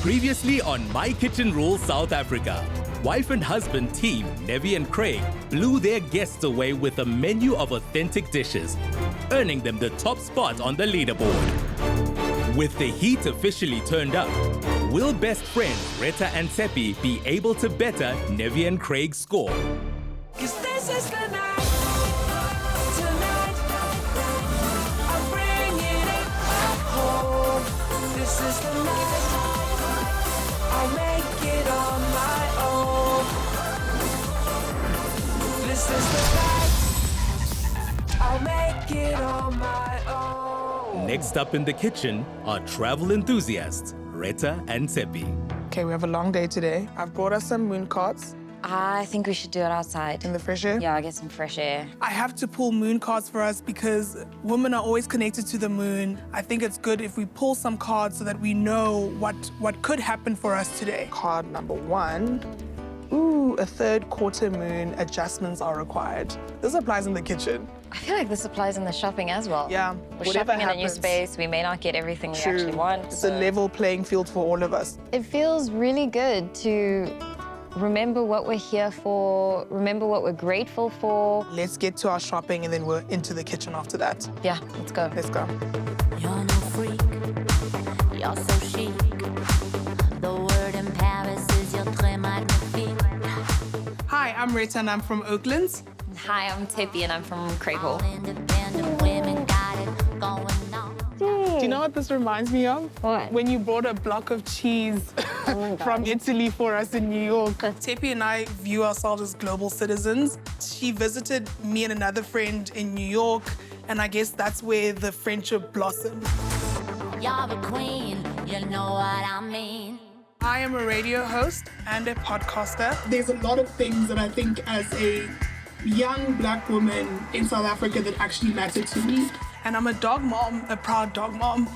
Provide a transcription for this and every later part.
Previously on My Kitchen Rules South Africa, wife and husband team Nevi and Craig blew their guests away with a menu of authentic dishes, earning them the top spot on the leaderboard. With the heat officially turned up, will best friends Greta and Tippy be able to better Nevi and Craig's score? 'Cause this is the night. Tonight, I'm bringing it home. This is the night. I'll make it on my own. This is the night. I'll make it on my own. Next up in the kitchen are travel enthusiasts Greta and Tippy. Okay, we have a long day today. I've brought us some moon cards I think we should do it outside. in the fresh air. Yeah, get some fresh air. I have to pull moon cards for us because women are always connected to the moon. I think it's good if we pull some cards so that we know what could happen for us today. Card number 1. Ooh, a third quarter moon. Adjustments are required. This applies in the kitchen. I feel like this applies in the shopping as well. Yeah, We're whatever shopping in a new happens. space. We may not get everything we True. actually want. It's so a level playing field for all of us. It feels really good to remember what we're here for, remember what we're grateful for. Let's get to our shopping and then we're into the kitchen after that. Yeah, let's go. Let's go. You're no freak, you're so chic. The word in Paris is you're très magnifique. Hi, I'm Rita and I'm from Oakland. Hi, I'm Tippy and I'm from Craig Hall. Independent women got it going on. Do you know what this reminds me of? What? When you brought a block of cheese Oh from Italy for us in New York. Tepi and I view ourselves as global citizens. She visited me and another friend in New York, and I guess that's where the friendship blossomed. You're a queen, you know what I mean. I am a radio host and a podcaster. There's a lot of things that I think as a young black woman in South Africa that actually matter to me. And I'm a dog mom, a proud dog mom.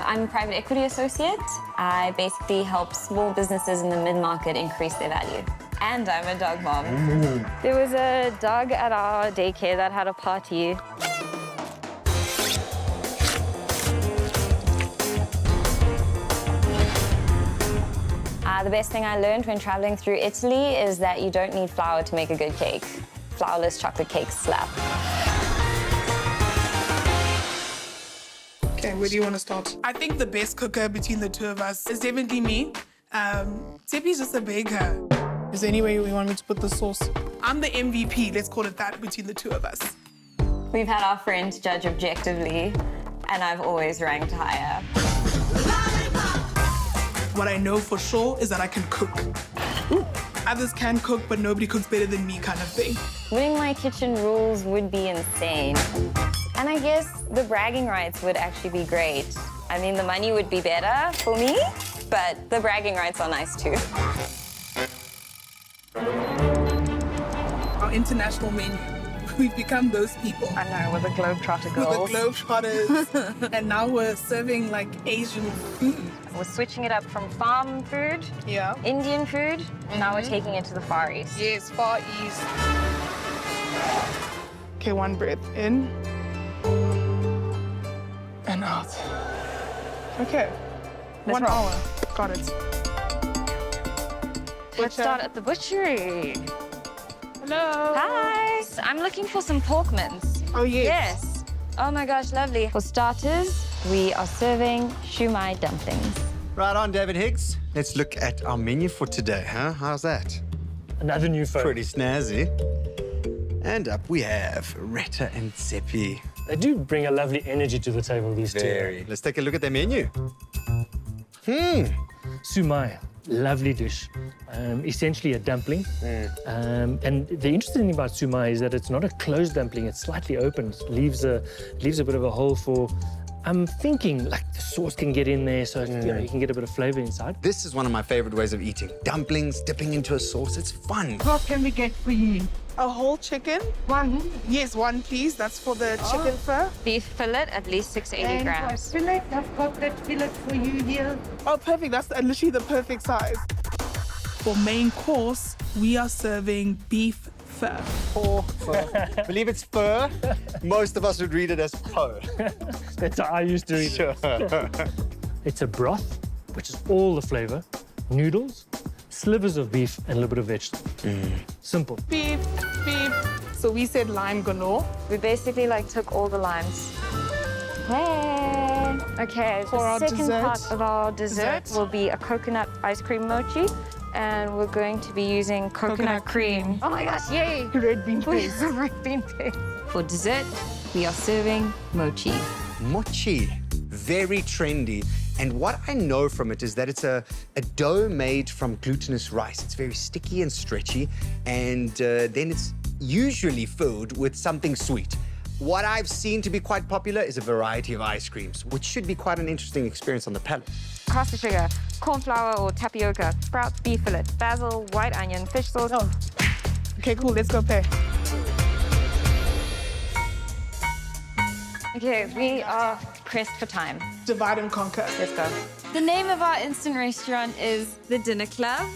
I'm a private equity associate. I basically help small businesses in the mid-market increase their value. And I'm a dog mom. There was a dog at our daycare that had a party. The best thing I learned when traveling through Italy is that you don't need flour to make a good cake. Flourless chocolate cakes slap. Okay, where do you want to start? I think the best cooker between the two of us is definitely me. Tippy's just a baker. Is there any way you want me to put the sauce? I'm the MVP, let's call it that, between the two of us. We've had our friends judge objectively, and I've always ranked higher. What I know for sure is that I can cook. Others can cook, but nobody cooks better than me kind of thing. Winning my kitchen rules would be insane. And I guess the bragging rights would actually be great. I mean, the money would be better for me, but the bragging rights are nice too. Our international menu. We've become those people. I know, with the Globetrotter girls. The Globetrotters. And now we're serving like Asian food. We're switching it up from farm food, Yeah. Indian food, now we're taking it to the Far East. Yes, Far East. Okay, one breath in. And out. Okay. Let's 1 roll. hour. Got it. Let's start at the butchery. Hello. Hi, I'm looking for some pork mince. Oh, yes. Yes. Oh my gosh, lovely. For starters, we are serving shumai dumplings. Right on, David Higgs. Let's look at our menu for today, huh? How's that? Another new phone. Pretty snazzy. And up we have Greta and Tippy. They do bring a lovely energy to the table, these two. Let's take a look at their menu. Shumai, lovely dish. Essentially a dumpling. And the interesting thing about shumai is that it's not a closed dumpling, it's slightly open. It leaves a bit of a hole for, I'm thinking, like the sauce can get in there so you can get a bit of flavor inside. This is one of my favorite ways of eating. Dumplings, dipping into a sauce. It's fun. What can we get for you? A whole chicken? One? Yes, one please. That's for the chicken fur. Beef fillet, at least 680 grams. Fillet, I've got that fillet for you here. Oh, perfect. That's literally the perfect size. For main course, we are serving beef pho. Or pho. I believe it's fur. Most of us would read it as po. That's how I used to read Sure. it. It's a broth, which is all the flavor, noodles, slivers of beef, and a little bit of vegetable. Simple. Beep, beep. So we said lime galore. We basically like took all the limes. Hey! Okay, For our the second dessert. part of our dessert will be a coconut ice cream mochi. And we're going to be using coconut cream. Oh my gosh, yay! Red bean paste. Red bean paste. For dessert, we are serving mochi. Mochi, very trendy. And what I know from it is that it's a dough made from glutinous rice. It's very sticky and stretchy, and then it's usually filled with something sweet. What I've seen to be quite popular is a variety of ice creams, which should be quite an interesting experience on the palate. Caster sugar, corn flour or tapioca, sprouts, beef fillet, basil, white onion, fish sauce. Oh. Okay, cool. Let's go pay. Okay, we are pressed for time. Divide and conquer. Let's go. The name of our instant restaurant is The Dinner Club.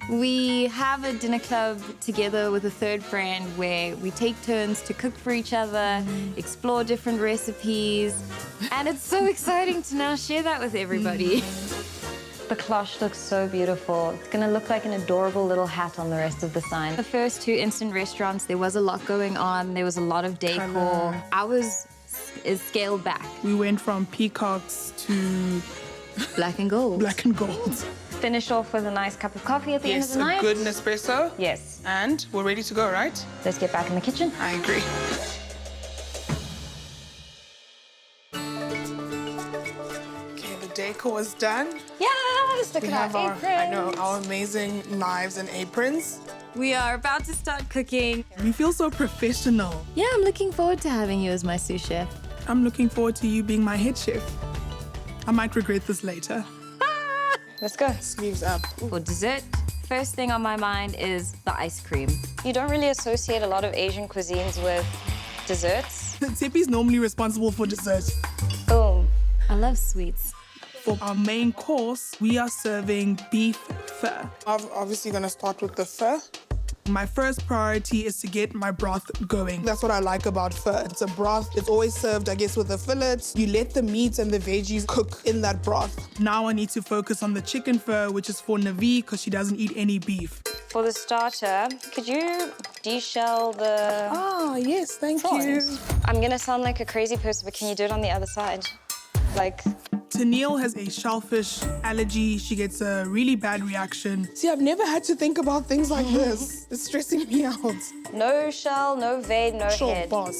We have a dinner club together with a third friend where we take turns to cook for each other, explore different recipes, and it's so exciting to now share that with everybody. The cloche looks so beautiful. It's gonna look like an adorable little hat on the rest of the sign. The first two instant restaurants, there was a lot going on. There was a lot of decor. Color. Ours is scaled back. We went from peacocks to Black and gold. black and gold. Finish off with a nice cup of coffee at the end of Yes, the a night. good Nespresso. Yes. And we're ready to go, right? Let's get back in the kitchen. I agree. Okay, the decor is done. Yes, look We at have our our, aprons. I know, our amazing knives and aprons. We are about to start cooking. We feel so professional. Yeah, I'm looking forward to having you as my sous chef. I'm looking forward to you being my head chef. I might regret this later. Let's go. Sleeves up. For dessert, first thing on my mind is the ice cream. You don't really associate a lot of Asian cuisines with desserts. Tippy's normally responsible for dessert. Boom. I love sweets. For our main course, we are serving beef pho. I'm obviously gonna start with the pho. My first priority is to get my broth going. That's what I like about pho. It's a broth. It's always served, I guess, with the fillets. You let the meats and the veggies cook in that broth. Now I need to focus on the chicken pho, which is for Navi because she doesn't eat any beef. For the starter, could you de-shell the Ah, yes, thank you. prawns? I'm gonna sound like a crazy person, but can you do it on the other side? Like, Tennille has a shellfish allergy. She gets a really bad reaction. See, I've never had to think about things like this. It's stressing me out. no shell, no vein, no Sure, head. boss.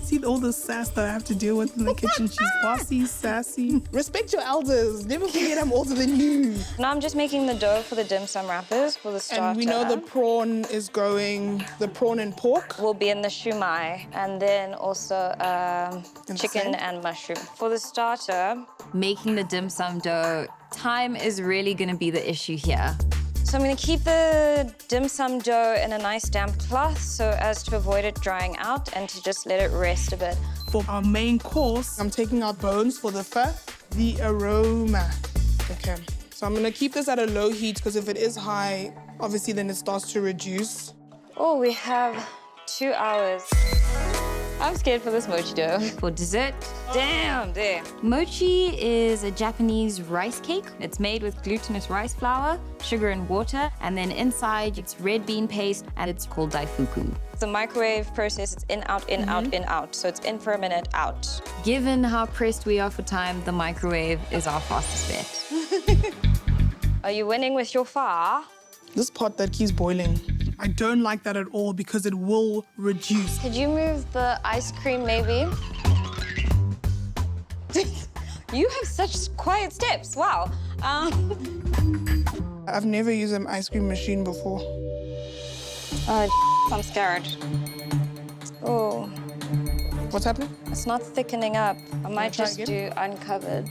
See all the sass that I have to deal with in the kitchen. She's bossy, sassy. Respect your elders. Never forget I'm older than you. Now I'm just making the dough for the dim sum wrappers for the starter. And we know the prawn is going, the prawn and pork. will be in the shumai, and then also the chicken same? and mushroom. For the starter, making the dim sum dough, time is really gonna be the issue here. So I'm gonna keep the dim sum dough in a nice damp cloth so as to avoid it drying out and to just let it rest a bit. For our main course, I'm taking out bones for the pho. The aroma. Okay. So I'm gonna keep this at a low heat because if it is high, obviously then it starts to reduce. Oh, we have 2 hours. I'm scared for this mochi dough. For dessert, damn, there. Mochi is a Japanese rice cake. It's made with glutinous rice flour, sugar and water, and then inside it's red bean paste, and it's called daifuku. The microwave process, it's in, out, in, out, in, out. So it's in for a minute, out. Given how pressed we are for time, the microwave is our fastest bet. Are you winning with your pho? This pot that keeps boiling. I don't like that at all because it will reduce. Could you move the ice cream, maybe? You have such quiet steps. Wow. I've never used an ice cream machine before. I'm scared. Oh, What's happening? it's not thickening up. I might try just again? do uncovered.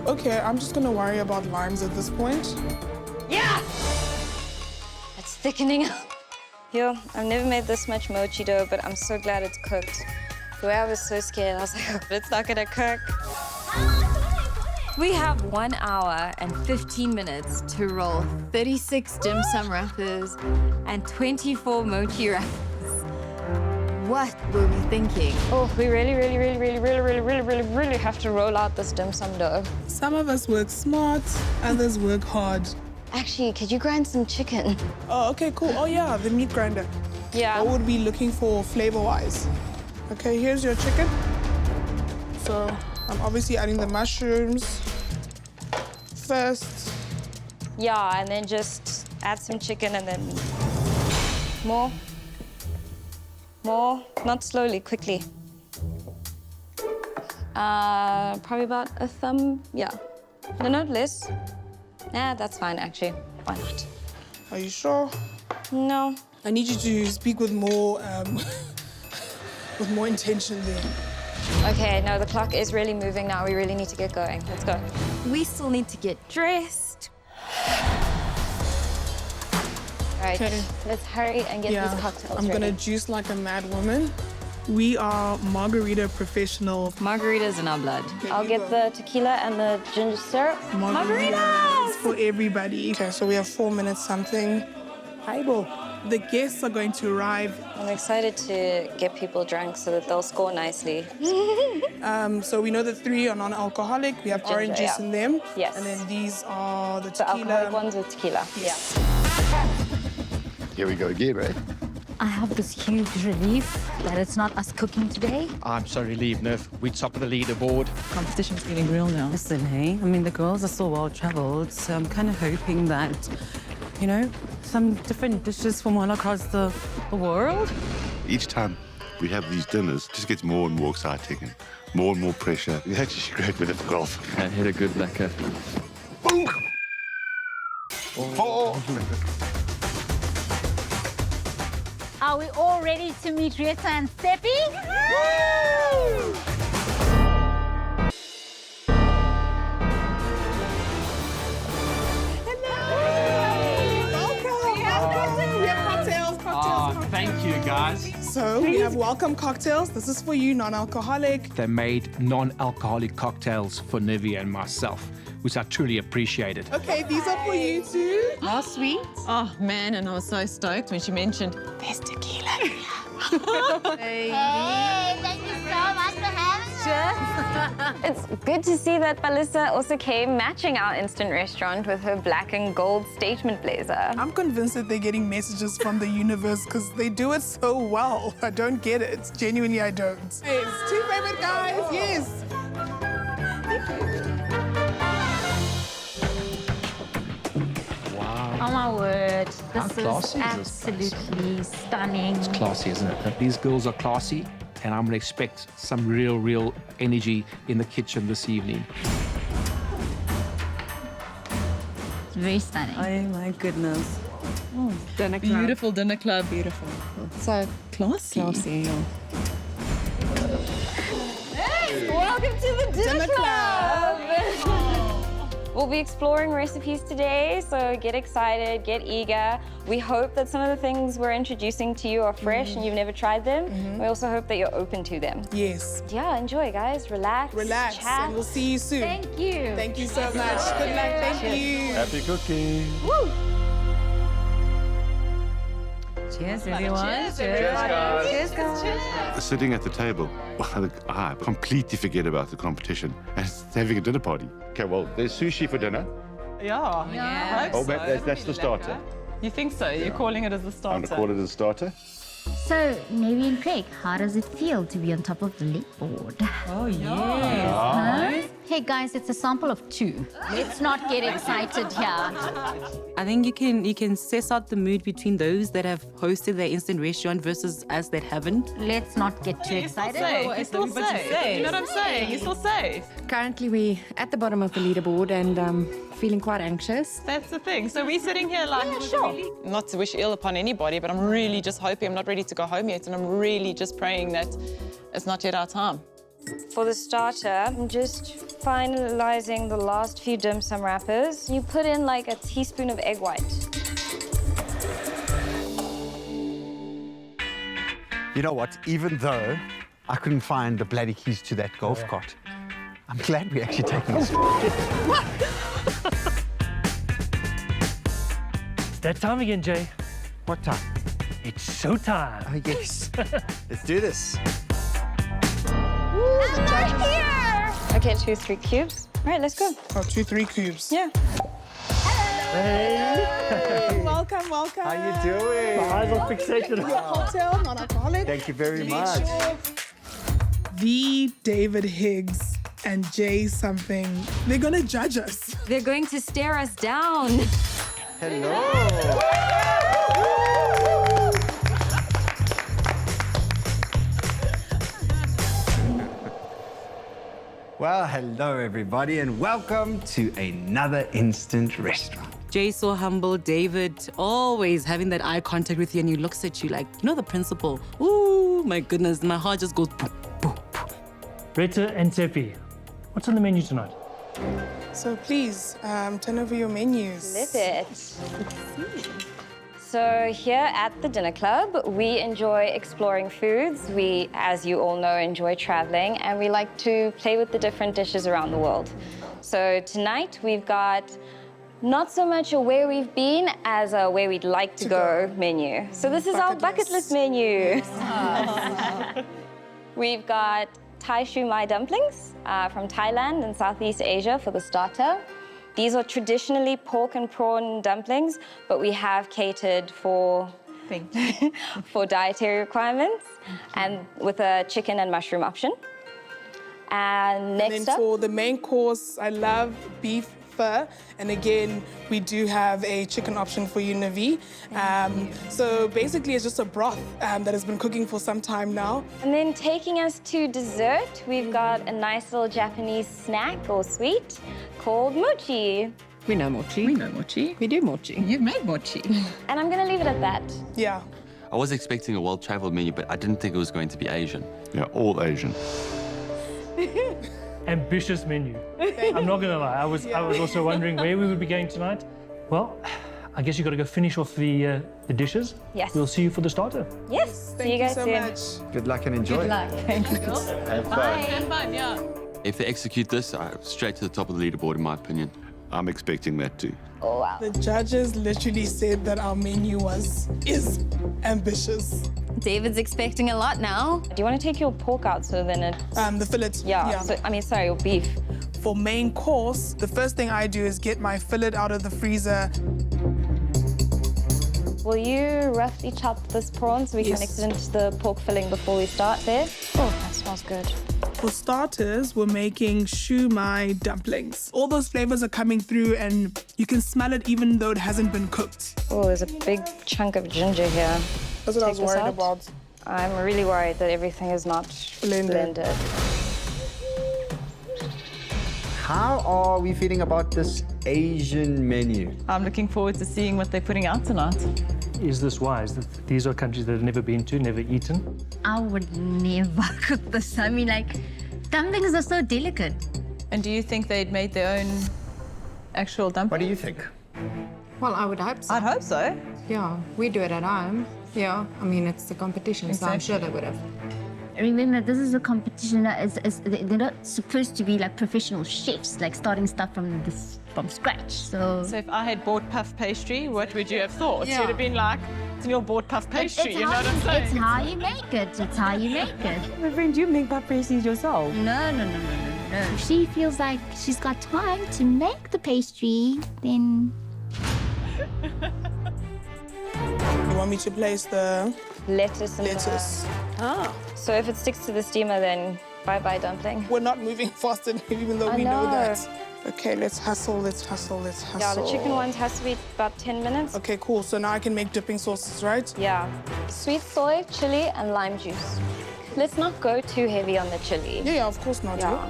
Okay, I'm just gonna worry about limes at this point. Yeah! It's thickening up. Yo, I've never made this much mochi dough, but I'm so glad it's cooked. The way I was so scared, I was like, oh, it's not gonna cook. We have 1 hour and 15 minutes to roll 36 dim sum wrappers and 24 mochi wrappers. What were we thinking? Oh, we really have to roll out this dim sum dough. Some of us work smart, others work hard. Actually, could you grind some chicken? Oh, okay, cool. Oh, yeah, the meat grinder. Yeah. What would be looking for flavor-wise? Okay, here's your chicken. So I'm obviously adding the mushrooms first. Yeah, and then just add some chicken and then more. More, not slowly, quickly. Probably about a thumb, yeah. No, less. Nah, that's fine, actually. Why not? Are you sure? No. I need you to speak with more, with more intention there. Okay, no, the clock is really moving now. We really need to get going. Let's go. We still need to get dressed. All right, Okay. let's hurry and get these cocktails I'm ready. gonna juice like a mad woman. We are margarita professional. Margaritas in our blood. I'll get the tequila and the ginger syrup. Margaritas for everybody. Okay, so we have 4 minutes something. Highball. The guests are going to arrive. I'm excited to get people drunk so that they'll score nicely. So we know the 3 are non-alcoholic. We have Ginger, orange juice yeah. in them. Yes. And then these are the The tequila. alcoholic ones with tequila. Yes. Here we go again, right? I have this huge relief that it's not us cooking today. I'm so relieved, Nerf. We're top of the leaderboard. Competition's getting real now. Listen, hey, I mean, the girls are so well-travelled, so I'm kind of hoping that, you know, some different dishes from all across the world. Each time we have these dinners, it just gets more and more exciting and more pressure. It's actually great with the golf. I hit a good lekker. Boom! Oh. Are we all ready to meet Greta and Tippy? Thank you, guys. So we have welcome cocktails. This is for you, non-alcoholic. They made non-alcoholic cocktails for Nivi and myself, which I truly appreciated. Okay, these are for you too. How sweet. Oh, man, and I was so stoked when she mentioned there's tequila here. Hey, thank you so much for having us. It's good to see that Balissa also came matching our instant restaurant with her black and gold statement blazer. I'm convinced that they're getting messages from the universe because they do it so well. I don't get it. Genuinely, I don't. Yes, 2 favorite guys, yes. Oh my word, How this classy is is this place? absolutely stunning. It's classy, isn't it? These girls are classy, and I'm going to expect some real energy in the kitchen this evening. It's very stunning. Oh my goodness. Dinner club. Beautiful dinner club. Beautiful. So Classy. classy. Welcome to the dinner club. We'll be exploring recipes today, so get excited, get eager. We hope that some of the things we're introducing to you are fresh and you've never tried them. We also hope that you're open to them. Yes. Yeah, enjoy, guys. Relax. Relax, Chat. and we'll see you soon. Thank you. Thank you so much. Good luck. Thank you. Happy cooking. Woo! Cheers, everyone. Cheers, guys. Sitting at the table, I completely forget about the competition and having a dinner party. Okay, well, there's sushi for dinner. Yeah. Oh, that's the starter. You think so? You're calling it as the I'm starter? going to call it a starter. So, Navy and Craig, how does it feel to be on top of the leaderboard? Oh, yes. Huh? Hey guys, it's a sample of 2. Let's not get excited here. I think you can suss out the mood between those that have hosted their instant restaurant versus us that haven't. Let's not get too excited. You're still safe. You know what I'm saying? You're still safe. Currently, we're at the bottom of the leaderboard and feeling quite anxious. That's the thing. So we're sitting here like, not to wish ill upon anybody, but I'm really just hoping. I'm not ready to go home yet, and I'm really just praying that it's not yet our time. For the starter, I'm just finalizing the last few dim sum wrappers. You put in like a teaspoon of egg white. You know what? Even though I couldn't find the bloody keys to that golf cart, I'm glad we're actually taking this. It's that time again, Jay. What time? It's showtime. Oh, yes. Let's do this. Okay, 2, 3 cubes. All right, let's go. Oh, 2, 3 cubes. Yeah. Hey. Welcome. How you doing? My eyes are fixated. Your cocktail, non-alcoholic. Thank you very much. The David Higgs and Jay something. They're gonna judge us. They're going to stare us down. Hello. Well, hello everybody and welcome to another instant restaurant. Jay so humble, David always having that eye contact with you and he looks at you like, you know the principal. Ooh, my goodness, my heart just goes boom, boom, boom. Greta and Tippy, what's on the menu tonight? So please, turn over your menus. Flip it. So here at the Dinner Club, we enjoy exploring foods. We, as you all know, enjoy traveling, and we like to play with the different dishes around the world. So tonight we've got not so much a where we've been as a where we'd like to go menu. So this is our bucket list menu. We've got Thai shumai dumplings from Thailand and Southeast Asia for the starter. These are traditionally pork and prawn dumplings, but we have catered for dietary requirements, and with a chicken and mushroom option. And next then up, for the main course, I love beef pho, and again, we do have a chicken option for you, Navi. So basically, it's just a broth that has been cooking for some time now. and then taking us to dessert, we've got a nice little Japanese snack or sweet called Mochi. We know Mochi. We know Mochi. We do Mochi. You've made Mochi. And I'm gonna leave it at that. Yeah. I was expecting a well-traveled menu, but I didn't think it was going to be Asian. Yeah, all Asian. Ambitious menu. I'm not gonna lie, I was also wondering where we would be going tonight. Well, I guess you got to go finish off the dishes. Yes. We'll see you for the starter. Yes, see you guys so soon. much. Good luck and enjoy. Good luck. Thank you. Have fun. And fun, yeah. If they execute this, straight to the top of the leaderboard, in my opinion. I'm expecting that too. Oh, wow. The judges literally said that our menu is ambitious. David's expecting a lot now. Do you want to take your pork out so then it's... The fillet. Yeah, so, I mean, sorry, your beef. For main course, the first thing I do is get my fillet out of the freezer. Will you roughly chop this prawn so we can mix it into the pork filling before we start there? Oh, that smells good. For starters, we're making shumai dumplings. All those flavors are coming through and you can smell it even though it hasn't been cooked. Oh, there's a big chunk of ginger here. That's what I was worried about. I'm really worried that everything is not blended. How are we feeling about this Asian menu? I'm looking forward to seeing what they're putting out tonight. Is this wise? That these are countries that I've never been to, never eaten? I would never cook this. I mean, like, dumplings are so delicate. And do you think they'd made their own actual dumplings? What do you think? Well, I would hope so. I'd hope so. Yeah, we do it at home. Yeah, I mean, it's the competition, so I'm sure they would have. Remember, this is a competition. They're not supposed to be like professional chefs, like starting stuff from scratch. So if I had bought puff pastry, what would you have thought? Yeah. You'd have been like, it's in your bought puff pastry, you know what I'm saying? It's how you make it. It's how you make it. My friend, do you make puff pastries yourself? No. If she feels like she's got time to make the pastry, then... You want me to place the... Lettuce and So if it sticks to the steamer, then bye-bye dumpling. We're not moving fast enough, even though we know that. Okay, let's hustle. Yeah, the chicken ones has to be about 10 minutes. Okay, cool. So now I can make dipping sauces, right? Yeah. Sweet soy, chili, and lime juice. Let's not go too heavy on the chili. Yeah, of course not. Yeah.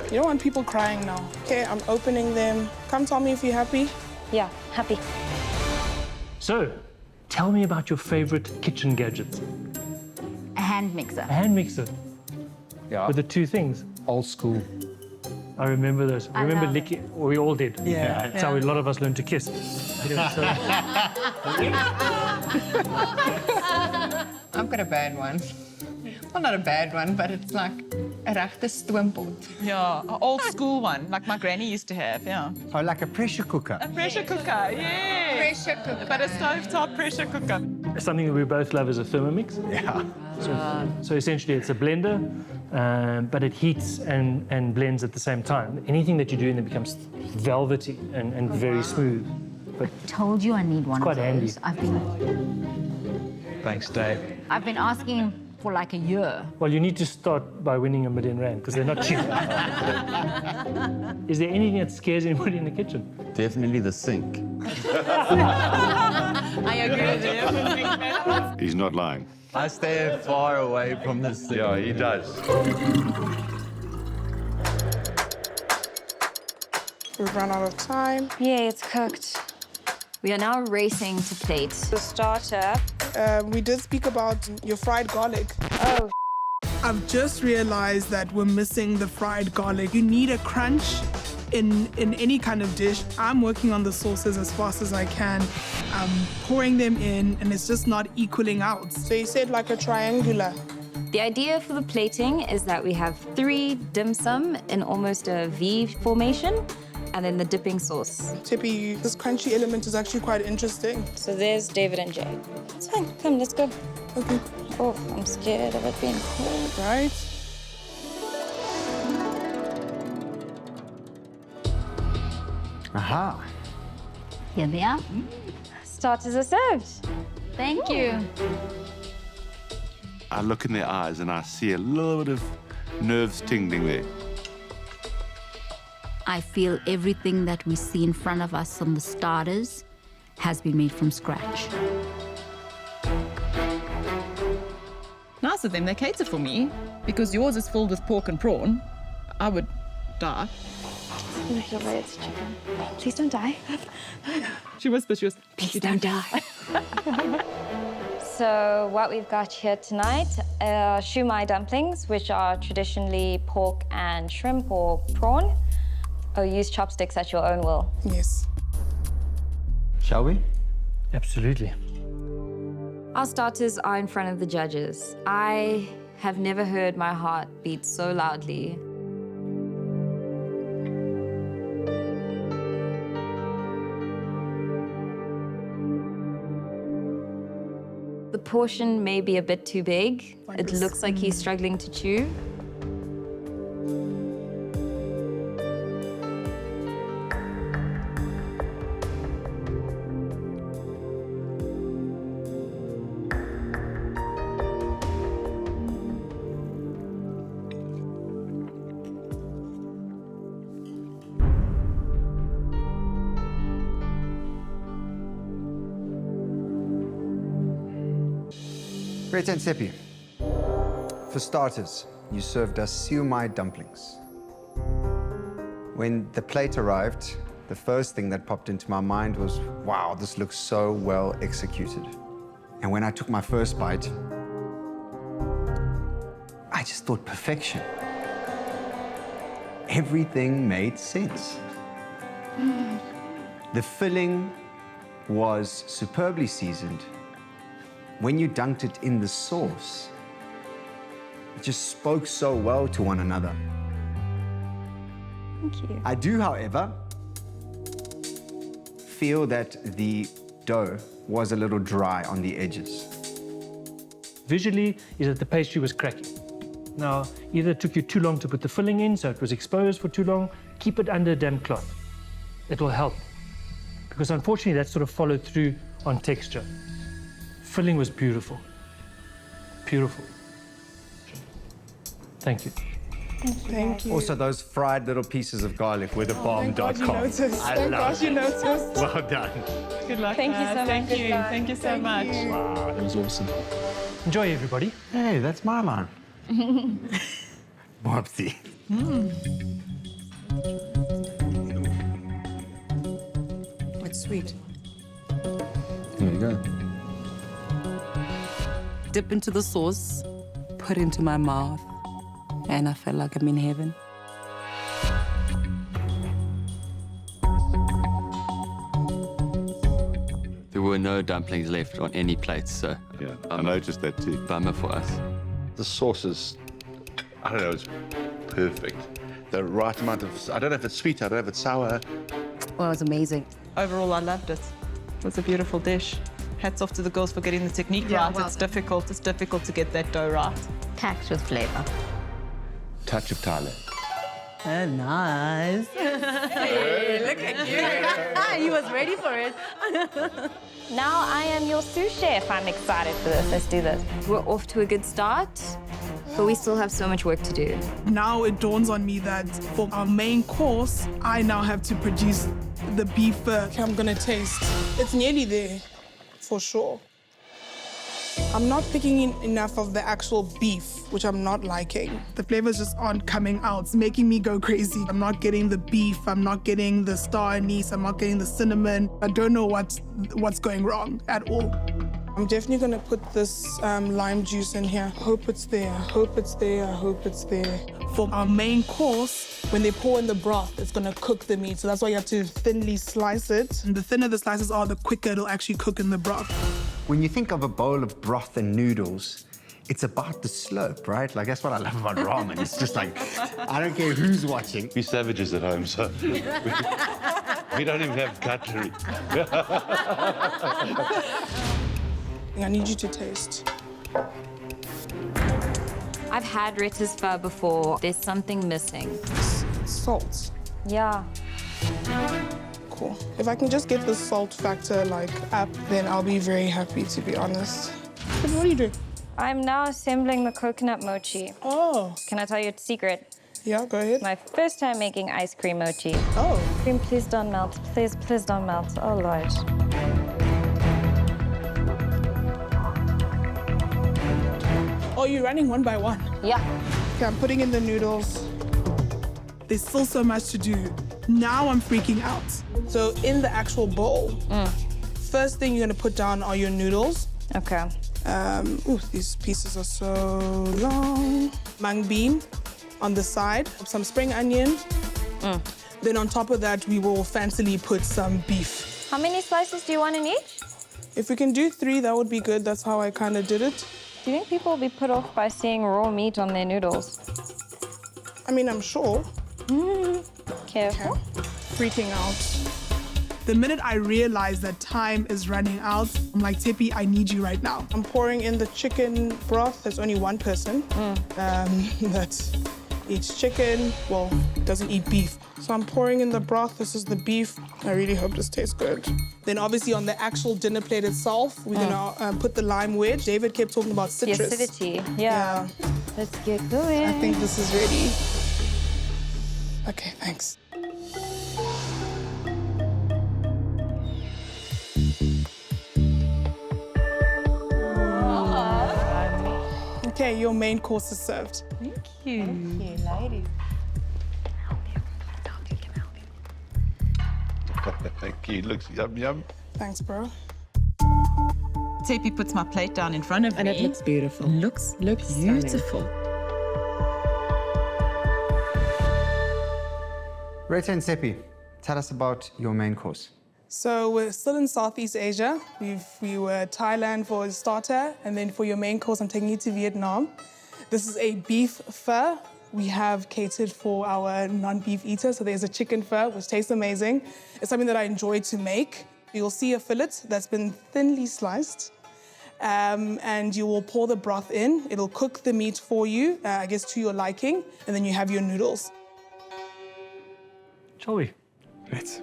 You don't want people crying now. Okay, I'm opening them. Come tell me if you're happy. Yeah, happy. So, tell me about your favorite kitchen gadgets. A hand mixer. A hand mixer. Yeah. With the two things. Old school. I remember those. I remember licking. Well, we all did. Yeah. That's how a lot of us learned to kiss. I've got a bad one. Well, not a bad one, but it's like 'n regte stoompot. Yeah, an old school one, like my granny used to have, yeah. Oh, like a pressure cooker. A pressure cooker, yeah. Pressure cooker. But a stovetop pressure cooker. Something that we both love is a Thermomix. Yeah. So essentially it's a blender, but it heats and blends at the same time. Anything that you do in it becomes velvety and very smooth. But Told you I need one quite of those. handy. Thanks, Dave. I've been asking for like a year. Well, you need to start by winning £1 million because they're not cheap. Is there anything that scares anybody in the kitchen? Definitely the sink. I agree with you. He's not lying. I stay far away from the sink. Yeah, he does. We've run out of time. Yay, it's cooked. We are now racing to plate. The starter. We did speak about your fried garlic. Oh, I've just realized that we're missing the fried garlic. You need a crunch in any kind of dish. I'm working on the sauces as fast as I can. I'm pouring them in, and it's just not equaling out. So you said like a triangular. the idea for the plating is that we have 3 dim sum in almost a V formation, and then the dipping sauce. Tippy, this crunchy element is actually quite interesting. So there's David and Jay. It's fine. Come, let's go. Okay. Oh, I'm scared of it being cold. Right? Aha. Here they are. Starters are served. Thank you. I look in their eyes and I see a little bit of nerves tingling there. I feel everything that we see in front of us on the starters has been made from scratch. Nice of them, they cater for me, because yours is filled with pork and prawn. I would die. Look at it's chicken. Please don't die. She whispers, please don't die. So what we've got here tonight are shumai dumplings, which are traditionally pork and shrimp or prawn. Oh, use chopsticks at your own will. Yes. Shall we? Absolutely. Our starters are in front of the judges. I have never heard my heart beat so loudly. The portion may be a bit too big. It looks like he's struggling to chew. Greta and Tippy, for starters, you served us shumai dumplings. When the plate arrived, the first thing that popped into my mind was, wow, this looks so well executed. And when I took my first bite, I just thought perfection. Everything made sense. The filling was superbly seasoned. When you dunked it in the sauce, it just spoke so well to one another. Thank you. I do, however, feel that the dough was a little dry on the edges. Visually, is that the pastry was cracking. Now, either it took you too long to put the filling in, so it was exposed for too long, keep it under a damp cloth. It will help. Because unfortunately, that sort of followed through on texture. Filling was beautiful. Beautiful. Thank you. Thank you. Also, those fried little pieces of garlic were the Thank God you bomb.com. noticed. I Thank love God you it. noticed. Well done. Good luck, Thank you guys. so much. Thank Good you. luck. Thank you so Thank much. you. Wow, that was awesome. Enjoy, everybody. Hey, that's my line. Whoopsie. It's sweet. There you go. Dip into the sauce, put into my mouth, and I felt like I'm in heaven. There were no dumplings left on any plates, so Yeah, I noticed that too. bummer for us. The sauce is I don't know, it's perfect. The right amount of, I don't know if it's sweet, I don't know if it's sour. Well, it was amazing. Overall, I loved it. It was a beautiful dish. Hats off to the girls for getting the technique right. well It's difficult. It's difficult to get that dough right. Packed with flavor. Touch of Thailand. Oh, nice. Hey, look at you. He was ready for it. Now I am your sous chef. I'm excited for this. Let's do this. We're off to a good start, but we still have so much work to do. Now it dawns on me that for our main course, I now have to produce the beef pho. Okay, I'm gonna taste. It's nearly there, for sure. I'm not picking in enough of the actual beef, which I'm not liking. The flavors just aren't coming out. It's making me go crazy. I'm not getting the beef. I'm not getting the star anise. I'm not getting the cinnamon. I don't know what's going wrong at all. I'm definitely gonna put this lime juice in here. Hope it's there, hope it's there, I hope it's there. For our main course, When they pour in the broth, it's gonna cook the meat, so that's why you have to thinly slice it. and the thinner the slices are, the quicker it'll actually cook in the broth. When you think of a bowl of broth and noodles, it's about the slope, right? Like, that's what I love about ramen. It's just like, I don't care who's watching. We're savages at home, so we don't even have cutlery. I need you to taste. I've had Greta's pho before. There's something missing. Salt. Yeah. Cool. If I can just get the salt factor like up, then I'll be very happy, to be honest. But what are you doing? I'm now assembling the coconut mochi. Oh. Can I tell you a secret? Yeah, go ahead. My first time making ice cream mochi. Oh. Cream, please don't melt. Please, please don't melt. Oh, Lord. Oh, you're running one by one? Yeah. Okay, I'm putting in the noodles. There's still so much to do. Now I'm freaking out. So in the actual bowl, first thing you're gonna put down are your noodles. Okay. Ooh, these pieces are so long. Mung bean on the side, some spring onion. Then on top of that, we will fancily put some beef. How many slices do you want in each? If we can do 3, that would be good. That's how I kind of did it. Do you think people will be put off by seeing raw meat on their noodles? I mean, I'm sure. Careful. Freaking out. The minute I realize that time is running out, I'm like, Tippy, I need you right now. I'm pouring in the chicken broth. There's only one person that eats chicken, well, doesn't eat beef. So I'm pouring in the broth. This is the beef. I really hope this tastes good. Then obviously on the actual dinner plate itself, we're gonna put the lime wedge. David kept talking about citrus. The acidity, yeah. Let's get going. I think this is ready. Okay, thanks. Okay, your main course is served. Thank you. Thank you, ladies. Thank you. Looks yum yum. Thanks, bro. Tippy puts my plate down in front of me. And it looks beautiful. Looks beautiful. Greta and Tippy, tell us about your main course. So we're still in Southeast Asia. We were Thailand for a starter, and then for your main course, I'm taking you to Vietnam. This is a beef pho. We have catered for our non-beef eaters, so there's a chicken pho, which tastes amazing. It's something that I enjoy to make. You'll see a fillet that's been thinly sliced, and you will pour the broth in. It'll cook the meat for you, I guess to your liking, and then you have your noodles. Shall we? Let's.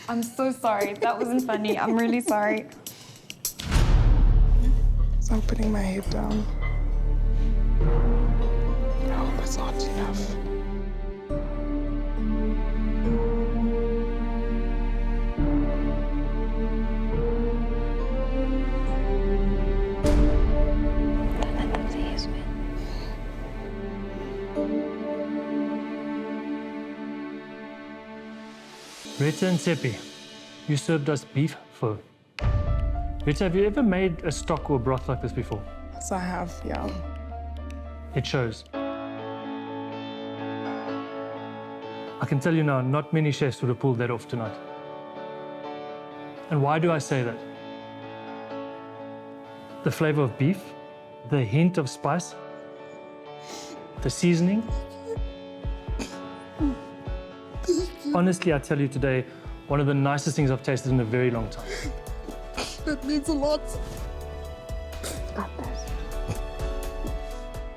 I'm so sorry. That wasn't funny. I'm really sorry. So I'm putting my head down. I hope it's hot enough. Greta and Tippy, you served us beef pho. Greta, have you ever made a stock or broth like this before? Yes, I have, yeah. It shows. I can tell you now, not many chefs would have pulled that off tonight. And why do I say that? The flavor of beef, the hint of spice, the seasoning. Honestly, I tell you today, one of the nicest things I've tasted in a very long time. That means a lot.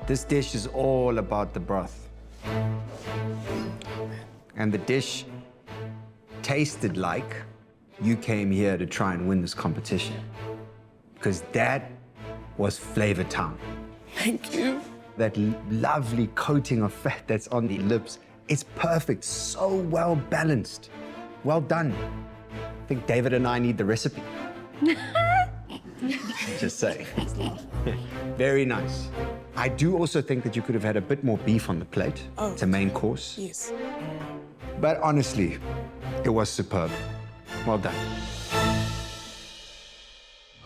This dish is all about the broth. And the dish tasted like you came here to try and win this competition. Because that was flavor time. Thank you. That lovely coating of fat that's on the lips, it's perfect, so well balanced. Well done. I think David and I need the recipe. Just saying. Very nice. I do also think that you could have had a bit more beef on the plate. Oh, it's a main course. Yes. But honestly, it was superb. Well done.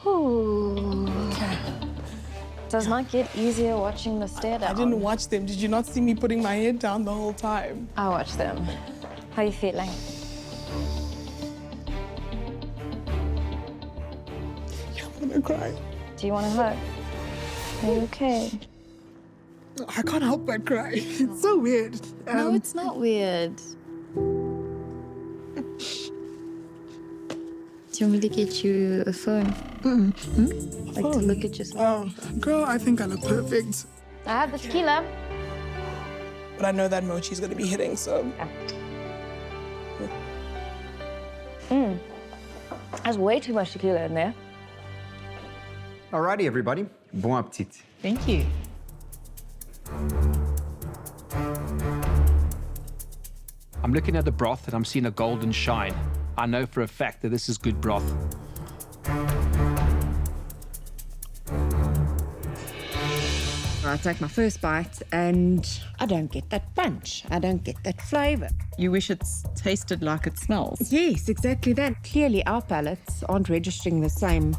Ooh. Does not get easier watching the stare down. I didn't watch them. Did you not see me putting my head down the whole time? I watched them. How are you feeling? I'm gonna cry. Do you want to hug? Are you okay? I can't help but cry. It's so weird. No, it's not weird. Do you want me to get you a phone? Like to look at yourself? Oh, girl, I think I look perfect. I have the tequila. But I know that Mochi's gonna be hitting, so. There's way too much tequila in there. Alrighty, everybody. Bon appetit. Thank you. I'm looking at the broth and I'm seeing a golden shine. I know for a fact that this is good broth. I take my first bite and I don't get that punch. I don't get that flavour. You wish it's tasted like it smells. Yes, exactly that. Clearly our palates aren't registering the same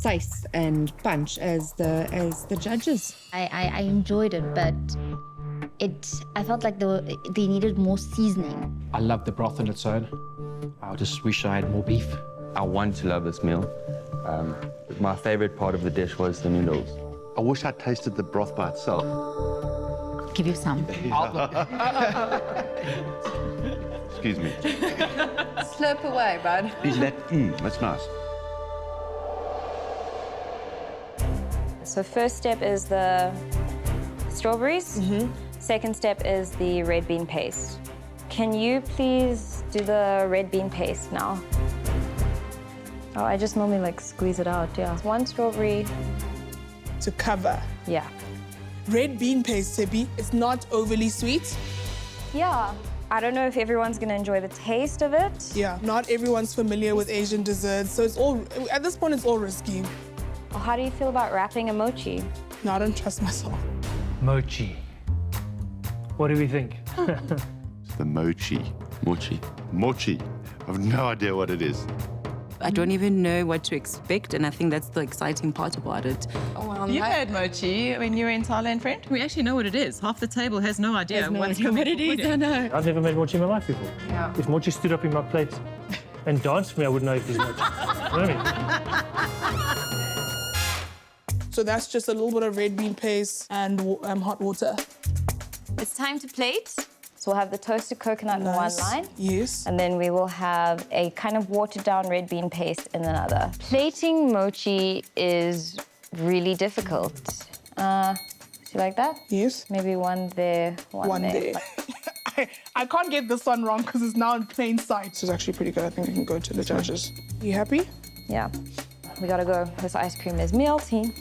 taste and punch as the judges. I enjoyed it, but I felt like they needed more seasoning. I love the broth on its own. I just wish I had more beef. I want to love this meal. My favorite part of the dish was the noodles. I wish I tasted the broth by itself. Give you some. Excuse me. Slurp away, bud. Is that, that's nice. So first step is the strawberries. Second step is the red bean paste. Can you please do the red bean paste now? Oh, I just normally like squeeze it out, yeah. One strawberry. To cover. Yeah. Red bean paste, Tippy. It's not overly sweet. Yeah. I don't know if everyone's gonna enjoy the taste of it. Yeah, not everyone's familiar with Asian desserts, so it's all, at this point, it's all risky. Well, how do you feel about wrapping a mochi? No, I don't trust myself. Mochi. What do we think? It's the mochi. Mochi. Mochi. I have no idea what it is. I don't even know what to expect, and I think that's the exciting part about it. Oh, well, you had mochi when you were in Thailand, friend? We actually know what it is. Half the table has no idea what it is. I know. I've never made mochi in my life before. Yeah. If mochi stood up in my plate and danced for me, I wouldn't know if it was mochi. You know what I mean? So that's just a little bit of red bean paste and hot water. It's time to plate. So we'll have the toasted coconut in one line. Yes. And then we will have a kind of watered down red bean paste in another. Plating mochi is really difficult. Do you like that? Yes. Maybe one there, one there. I can't get this one wrong because it's now in plain sight. This is actually pretty good. I think we can go to the judges. You happy? Yeah. We gotta go. This ice cream is melting.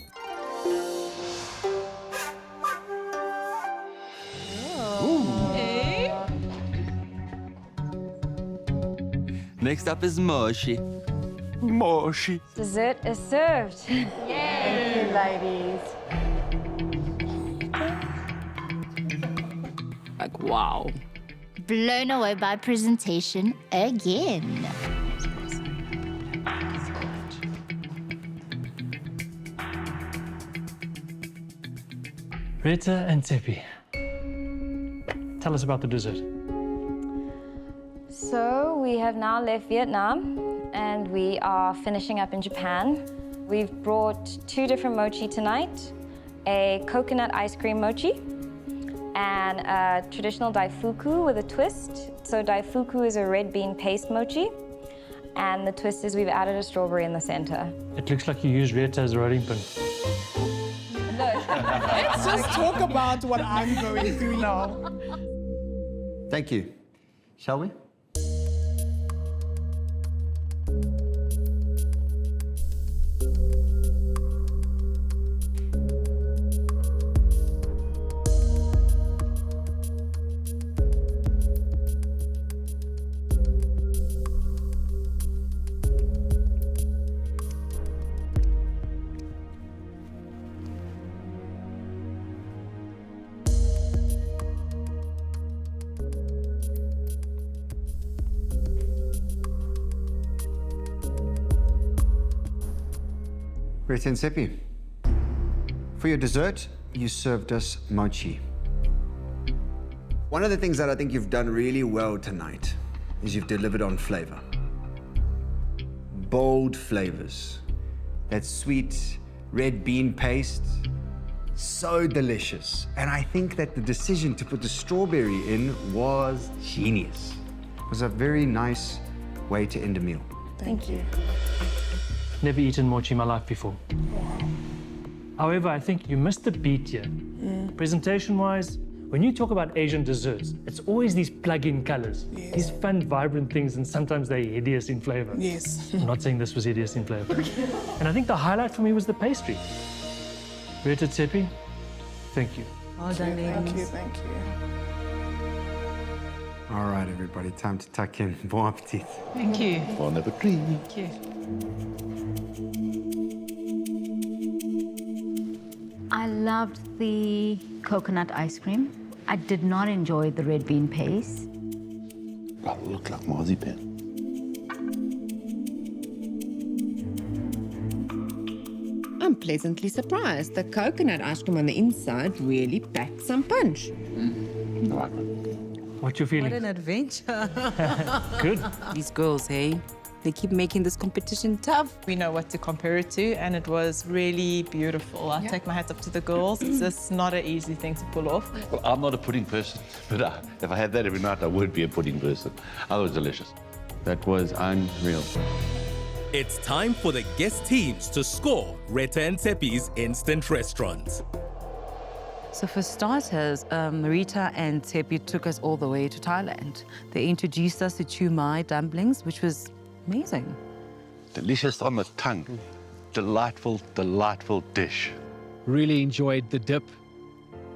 Next up is Mochi. Mochi. Dessert is served. Thank you, ladies. Like, wow. Blown away by presentation again. Greta and Tippy, tell us about the dessert. So we have now left Vietnam and we are finishing up in Japan. We've brought 2 different mochi tonight, a coconut ice cream mochi and a traditional daifuku with a twist. So daifuku is a red bean paste mochi and the twist is we've added a strawberry in the center. It looks like you used Greta as a rolling pin. Let's just talk about what I'm going through now. Thank you. Shall we? Greta and Tippy, for your dessert, you served us mochi. One of the things that I think you've done really well tonight is you've delivered on flavor. Bold flavors. That sweet red bean paste, so delicious. And I think that the decision to put the strawberry in was genius. It was a very nice way to end a meal. Thank you. Never eaten mochi in my life before. However, I think you missed the beat here. Presentation-wise, when you talk about Asian desserts, it's always these plug-in colors, these fun, vibrant things, and sometimes they're hideous in flavor. Yes. I'm not saying this was hideous in flavor. And I think the highlight for me was the pastry. Greta, Tippy, thank you. Well done, ladies. Thank you, thank you. All right, everybody, time to tuck in. Bon appetit. Thank you. Bon appetit. Thank you. I loved the coconut ice cream. I did not enjoy the red bean paste. That look like marzipan. I'm pleasantly surprised. The coconut ice cream on the inside really packed some punch. What's your feeling? What an adventure. Good. These girls, hey? They keep making this competition tough. We know what to compare it to, and it was really beautiful. I take my hat off to the girls. It's just not an easy thing to pull off. Well, I'm not a pudding person, but if I had that every night, I would be a pudding person. Oh, it was delicious. That was unreal. It's time for the guest teams to score Greta and Tippy's instant restaurant. So for starters, Rita and Tippy took us all the way to Thailand. They introduced us to shumai dumplings, which was amazing. Delicious on the tongue. Delightful, delightful dish. Really enjoyed the dip.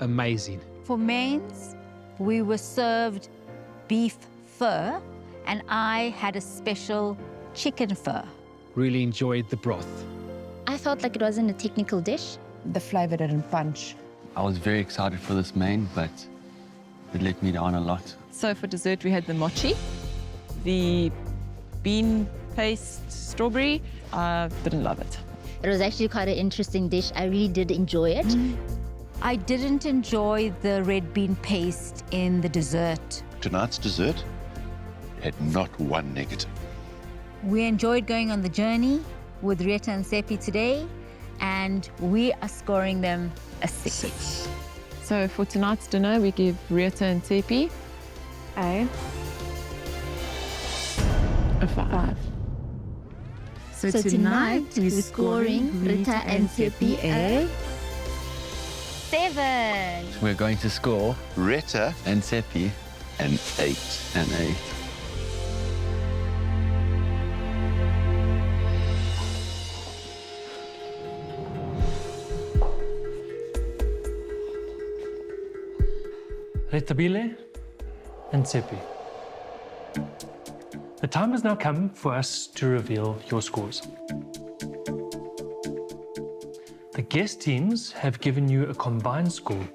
Amazing. For mains, we were served beef pho, and I had a special chicken pho. Really enjoyed the broth. I felt like it wasn't a technical dish. The flavor didn't punch. I was very excited for this main, but it let me down a lot. So for dessert, we had the mochi, the bean paste strawberry. I didn't love it. It was actually quite an interesting dish. I really did enjoy it. I didn't enjoy the red bean paste in the dessert. Tonight's dessert had not one negative. We enjoyed going on the journey with Greta and Tippy today, and we are scoring them a 6. So for tonight's dinner, we give Greta and Tippy a 5. So tonight we're scoring Greta and Tippy a 7. We're going to score Greta and Tippy an 8. an 8. Retabile and Tippy. The time has now come for us to reveal your scores. The guest teams have given you a combined score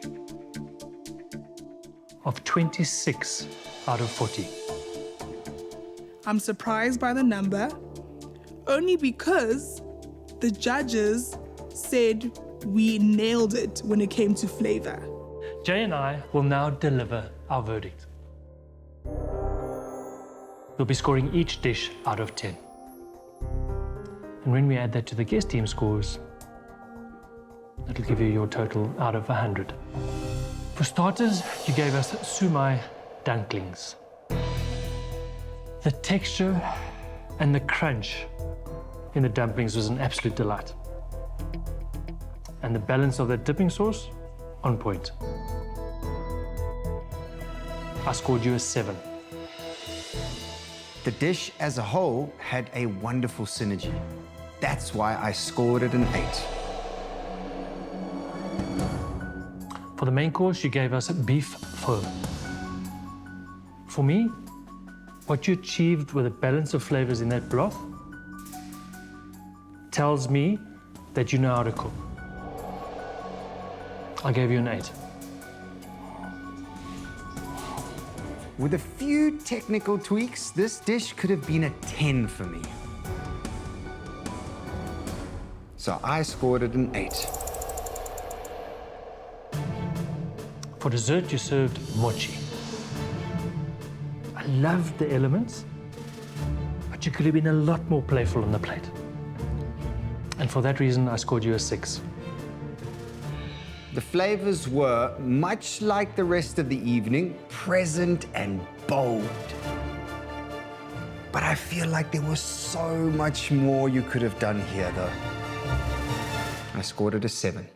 of 26 out of 40. I'm surprised by the number, only because the judges said we nailed it when it came to flavor. Jay and I will now deliver our verdict. We'll be scoring each dish out of 10. And when we add that to the guest team scores, that'll give you your total out of 100. For starters, you gave us shumai dumplings. The texture and the crunch in the dumplings was an absolute delight. And the balance of the dipping sauce, on point. I scored you a 7. The dish as a whole had a wonderful synergy. That's why I scored it an 8. For the main course, you gave us beef pho. For me, what you achieved with a balance of flavors in that broth tells me that you know how to cook. I gave you an 8. With a few technical tweaks, this dish could have been a 10 for me. So I scored it an 8. For dessert, you served mochi. I loved the elements, but you could have been a lot more playful on the plate. And for that reason, I scored you a 6. The flavors were, much like the rest of the evening, present and bold. But I feel like there was so much more you could have done here, though. I scored it a 7.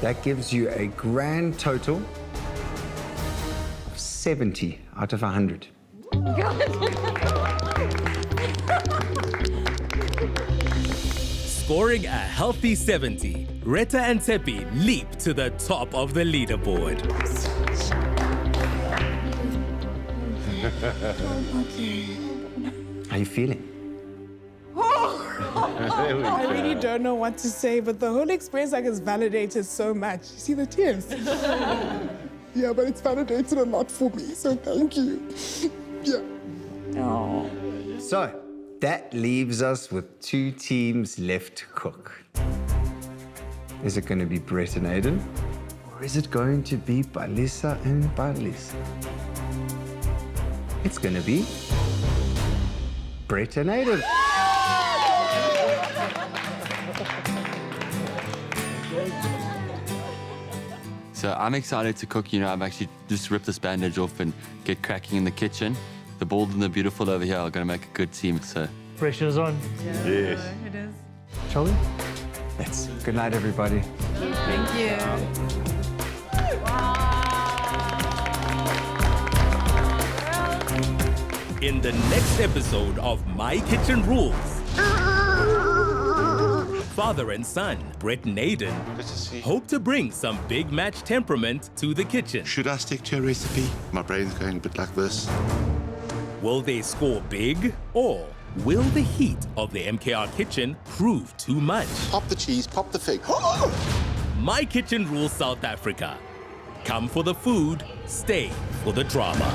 That gives you a grand total of 70 out of 100. Scoring a healthy 70, Greta and Tippy leap to the top of the leaderboard. How are you feeling? I really don't know what to say, but the whole experience has validated so much. You see the tears? Yeah, but it's validated a lot for me, so thank you. Yeah. Oh. So, that leaves us with 2 teams left to cook. Is it going to be Brett and Aiden? Or is it going to be Balisa and Balisa? It's going to be Brett and Aiden. So I'm excited to cook. You know, I've actually just ripped this bandage off and get cracking in the kitchen. The bold and the beautiful over here are going to make a good team. So pressure's on. Yes. It is. Shall we? Let's. Good night, everybody. Thank you. In the next episode of My Kitchen Rules, father and son, Brett and Aiden, hope to bring some big match temperament to the kitchen. Should I stick to a recipe? My brain's going a bit like this. Will they score big, or will the heat of the MKR kitchen prove too much? Pop the cheese, pop the fig. My Kitchen Rules South Africa. Come for the food, stay for the drama.